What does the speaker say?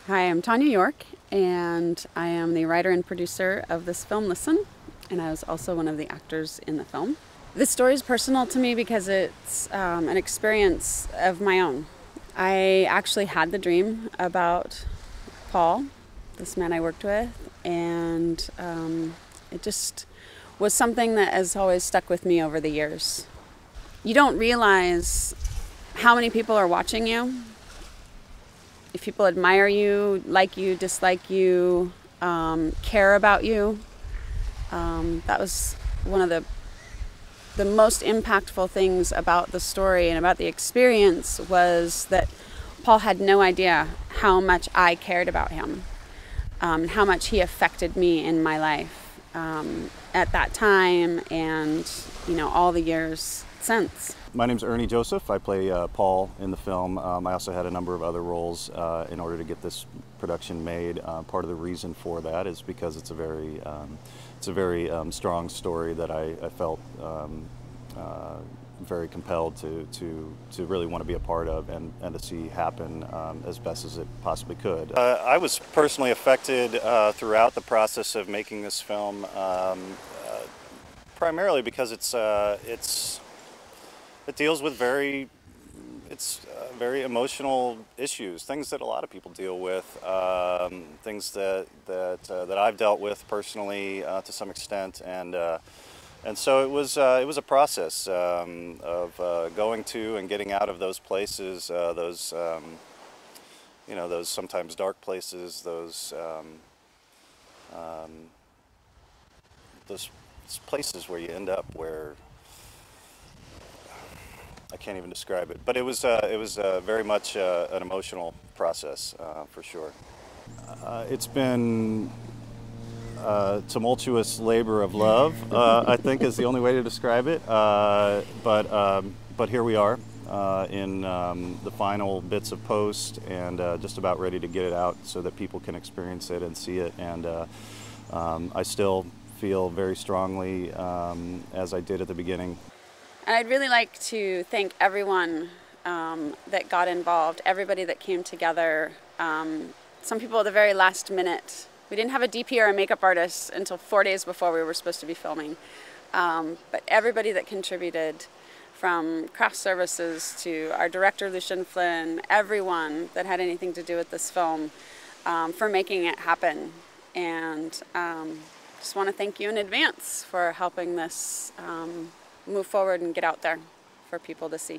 Hi, I'm Tonya Yorke, and I am the writer and producer of this film, Listen, and I was also one of the actors in the film. This story is personal to me because it's an experience of my own. I actually had the dream about Paul, this man I worked with, and it just was something that has always stuck with me over the years. You don't realize how many people are watching you. If people admire you, like you, dislike you, care about you, that was one of the most impactful things about the story and about the experience was that Paul had no idea how much I cared about him, how much he affected me in my life at that time and, all the years since. My name's Ernie Joseph. I play Paul in the film. I also had a number of other roles in order to get this production made. Part of the reason for that is because it's a very strong story that I felt very compelled to really want to be a part of and to see happen as best as it possibly could. I was personally affected throughout the process of making this film, primarily because it deals with very emotional issues, things that a lot of people deal with, things that I've dealt with personally to some extent, and so it was a process of going to and getting out of those places, those sometimes dark places, those places where you end up where I can't even describe it, but it was very much an emotional process for sure. It's been a tumultuous labor of love, I think is the only way to describe it. But here we are in the final bits of post and just about ready to get it out so that people can experience it and see it. And I still feel very strongly, as I did at the beginning. And I'd really like to thank everyone that got involved, everybody that came together. Some people at the very last minute. We didn't have a DP or a makeup artist until 4 days before we were supposed to be filming. But everybody that contributed, from craft services to our director, Lucien, Flynn, everyone that had anything to do with this film, for making it happen. And just want to thank you in advance for helping this move forward and get out there for people to see.